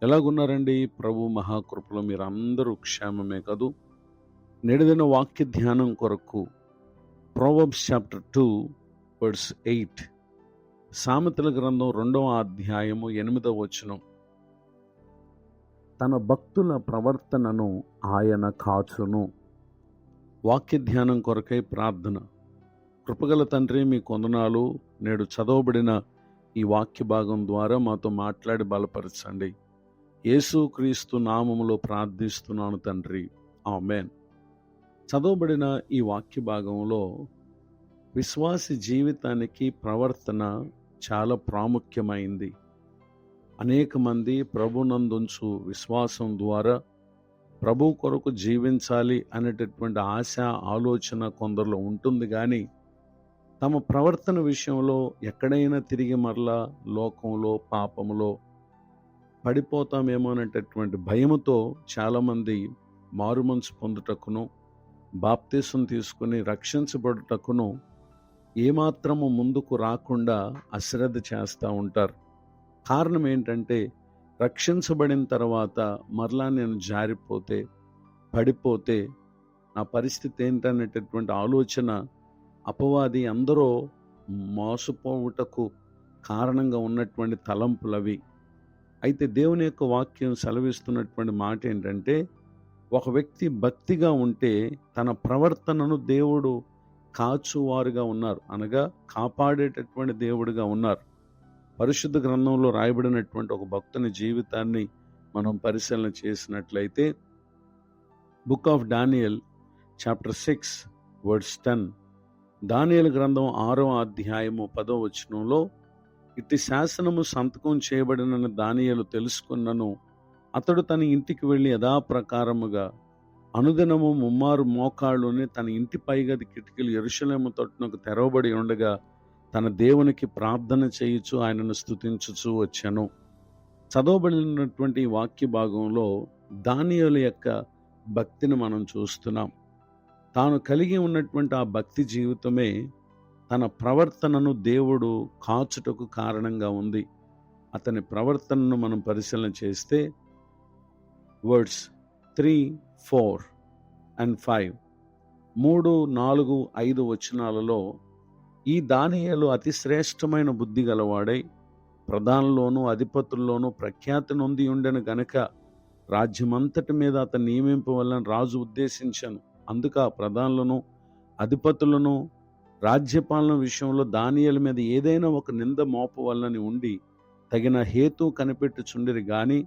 ఎలాగున్నారండి? ప్రభు మహాకృపలో మీరందరూ క్షేమమే కదూ! నేడుదిన వాక్య ధ్యానం కొరకు ప్రొవర్బ్స్ చాప్టర్ 2 వర్స్ 8, సామెతల గ్రంథం 2వ అధ్యాయము 8వ వచనం. తన భక్తుల ప్రవర్తనను ఆయన కాచును. వాక్య ధ్యానం కొరకై ప్రార్థన. కృపగల తండ్రి, మీ కొందనాలు. నేడు చదవబడిన ఈ వాక్య భాగం ద్వారా మాతో మాట్లాడి బలపరచండి. యేసుక్రీస్తు నామములో ప్రార్థిస్తున్నాను తండ్రి, ఆమేన్. చదవబడిన ఈ వాక్య భాగంలో విశ్వాసి జీవితానికి ప్రవర్తన చాలా ప్రాముఖ్యమైంది. అనేక మంది ప్రభునందుంచు విశ్వాసం ద్వారా ప్రభు కొరకు జీవించాలి అనేటటువంటి ఆశ, ఆలోచన కొందరిలో ఉంటుంది. కానీ తమ ప్రవర్తన విషయంలో ఎక్కడైనా తిరిగి మరలా లోకంలో, పాపములో పడిపోతామేమో అనేటటువంటి భయముతో చాలామంది మారుమనసు పొందుటకును, బాప్తీసం తీసుకుని రక్షించబడుటకును ఏమాత్రము ముందుకు రాకుండా అశ్రద్ధ చేస్తూ ఉంటారు. కారణం ఏంటంటే, రక్షించబడిన తర్వాత మరలా నేను జారిపోతే, పడిపోతే నా పరిస్థితి ఏంటనేటటువంటి ఆలోచన అపవాది అందరూ మోసపోవుటకు కారణంగా ఉన్నటువంటి తలంపులవి. అయితే దేవుని యొక్క వాక్యం సెలవిస్తున్నటువంటి మాట ఏంటంటే, ఒక వ్యక్తి భక్తిగా ఉంటే తన ప్రవర్తనను దేవుడు కాచువారుగా ఉన్నారు, అనగా కాపాడేటటువంటి దేవుడిగా ఉన్నారు. పరిశుద్ధ గ్రంథంలో రాయబడినటువంటి ఒక భక్తుని జీవితాన్ని మనం పరిశీలన చేసినట్లయితే, book of Daniel chapter 6 verse 10, దానియేలు గ్రంథం 6వ అధ్యాయము 10వ వచనంలో, ఇట్టి శాసనము సంతకం చేయబడినని దానియేలు తెలుసుకున్నను. అతడు తన ఇంటికి వెళ్ళి యథాప్రకారముగా అనుదినము ముమ్మారు మోకాళ్ళుని తన ఇంటి పైగది కిటికీలు యెరూషలేము తట్టునకు తెరవబడి ఉండగా తన దేవునికి ప్రార్థన చేయుచు ఆయనను స్తుతించుచు వచ్చెను. చదవబడినటువంటి ఈ వాక్య భాగంలో దానియేలు యొక్క భక్తిని మనం చూస్తున్నాం. తాను కలిగి ఉన్నటువంటి ఆ భక్తి జీవితమే తన ప్రవర్తనను దేవుడు కాచుటకు కారణంగా ఉంది. అతని ప్రవర్తనను మనం పరిశీలన చేస్తే వర్డ్స్ 3, 4 and 5, 3, 4, 5 వచనాలలో ఈ దానియేలు అతి శ్రేష్టమైన బుద్ధి గలవాడై ప్రధానుల్లోనూ అధిపతుల్లోనూ ప్రఖ్యాతి నొంది ఉండెను గనక రాజ్యమంతటి మీద అతను నియమింపవలన రాజు ఉద్దేశించను. అందుకు ఆ ప్రధానులను, అధిపతులను రాజ్యపాలన విషయంలో దానియేలు మీద ఏదైనా ఒక నింద మోపవలనని ఉండి తగిన హేతు కనిపెట్టుచుండిరి. గాని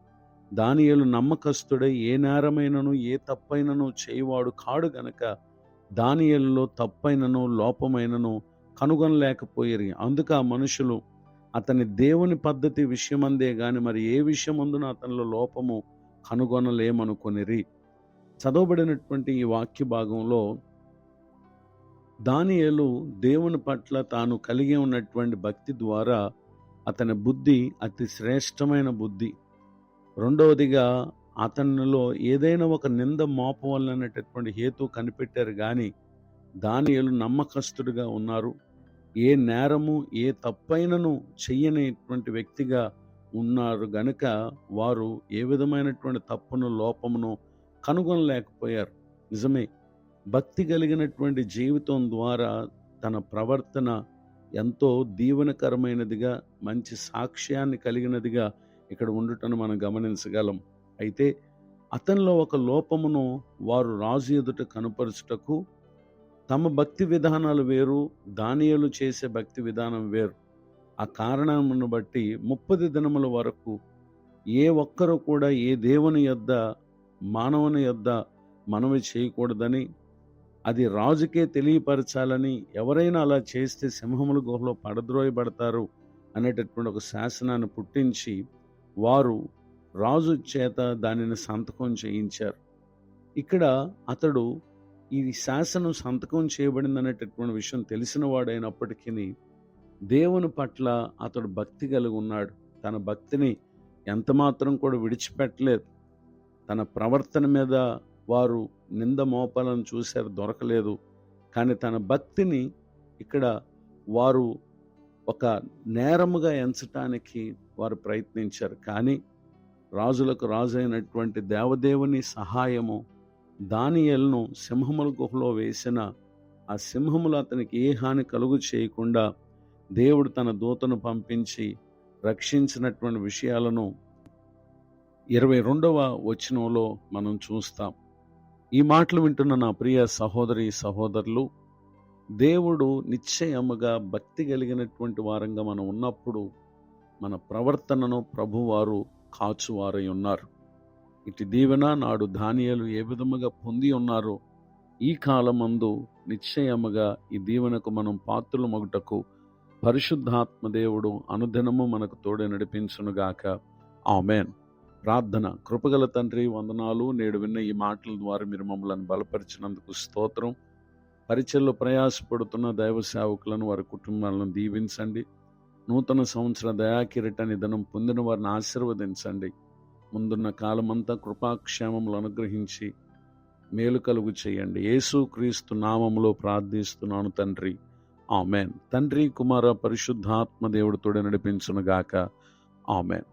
దానియేలు నమ్మకస్తుడై ఏ నేరమైనను ఏ తప్పైనను చేయువాడు కాడు గనక దానియేలులో తప్పైనను లోపమైనను కనుగొనలేకపోయిరి. అందుకు ఆ మనుషులు అతని దేవుని పద్ధతి విషయమందే గాని మరి ఏ విషయమందున అతనిలో లోపము కనుగొనలేమనుకొనిరి. చదవబడినటువంటి ఈ వాక్య భాగంలో దానియేలు దేవుని పట్ల తాను కలిగి ఉన్నటువంటి భక్తి ద్వారా అతని బుద్ధి అతి శ్రేష్టమైన బుద్ధి. రెండవదిగా, అతనిలో ఏదైనా ఒక నింద మోపవలననేటటువంటి హేతు కనిపెట్టారు. కానీ దానియేలు నమ్మకస్తుడిగా ఉన్నారు. ఏ నేరము ఏ తప్పైనను చెయ్యనేటువంటి వ్యక్తిగా ఉన్నారు గనుక వారు ఏ విధమైనటువంటి తప్పును, లోపమును కనుగొనలేకపోయారు. నిజమే, భక్తి కలిగినటువంటి జీవితం ద్వారా తన ప్రవర్తన ఎంతో దీవెనకరమైనదిగా, మంచి సాక్ష్యాన్ని కలిగినదిగా ఇక్కడ ఉండుటను మనం గమనించగలం. అయితే అతనిలో ఒక లోపమును వారు రాజు ఎదుట కనుపరుచుటకు తమ భక్తి విధానాలు వేరు, దానియేలు చేసే భక్తి విధానం వేరు. ఆ కారణమును బట్టి 30 దినముల వరకు ఏ ఒక్కరు కూడా ఏ దేవుని యొద్ద, మానవుని యొద్ద మనవి చేయకూడదని, అది రాజుకే తెలియపరచాలని, ఎవరైనా అలా చేస్తే సింహముల గుహలో పడద్రోయబడతారు అనేటటువంటి ఒక శాసనాన్ని పుట్టించి వారు రాజు చేత దానిని సంతకం చేయించారు. ఇక్కడ అతడు ఈ శాసనం సంతకం చేయబడింది అనేటటువంటి విషయం తెలిసిన వాడైనప్పటికీ దేవుని పట్ల అతడు భక్తి కలిగి ఉన్నాడు. తన భక్తిని ఎంతమాత్రం కూడా విడిచిపెట్టలేదు. తన ప్రవర్తన మీద వారు నింద మోపాలను చూశారు, దొరకలేదు. కానీ తన భక్తిని ఇక్కడ వారు ఒక నేరముగా ఎంచటానికి వారు ప్రయత్నించారు. కానీ రాజులకు రాజైనటువంటి దేవదేవుని సహాయము, దానియేలును సింహముల గుహలో వేసిన ఆ సింహములు అతనికి ఏ హాని కలుగు చేయకుండా దేవుడు తన దూతను పంపించి రక్షించినటువంటి విషయాలను 22వ వచనంలో మనం చూస్తాం. ఈ మాటలు వింటున్న నా ప్రియ సహోదరి సహోదరులు, దేవుడు నిశ్చయముగా భక్తి కలిగినటువంటి వారంగా మనం ఉన్నప్పుడు మన ప్రవర్తనను ప్రభువారు కాచువారై ఉన్నారు. ఇటు దీవెన నాడు దానియేలు ఏ విధముగా పొంది ఉన్నారో ఈ కాలమందు నిశ్చయముగా ఈ దీవెనకు మనం పాత్రులమగుటకు పరిశుద్ధాత్మ దేవుడు అనుదినము మనకు తోడే నడిపించునుగాక. ఆమేన్. ప్రార్థన. కృపగల తండ్రి, వందనాలు. నేడు విన్న ఈ మాటల ద్వారా మీరు మమ్మల్ని బలపరిచినందుకు స్తోత్రం. పరిచయలో ప్రయాసపడుతున్న దైవ సేవకులను, వారి కుటుంబాలను దీవించండి. నూతన సంవత్సర దయాకిరీట నిధనం పొందిన వారిని ఆశీర్వదించండి. ముందున్న కాలమంతా కృపాక్షేమములు అనుగ్రహించి మేలు కలుగు చేయండి. యేసు క్రీస్తు నామములో ప్రార్థిస్తున్నాను తండ్రి. ఆమేన్. తండ్రి, కుమార, పరిశుద్ధాత్మ దేవుడు తోడే నడిపించునుగాక. ఆమేన్.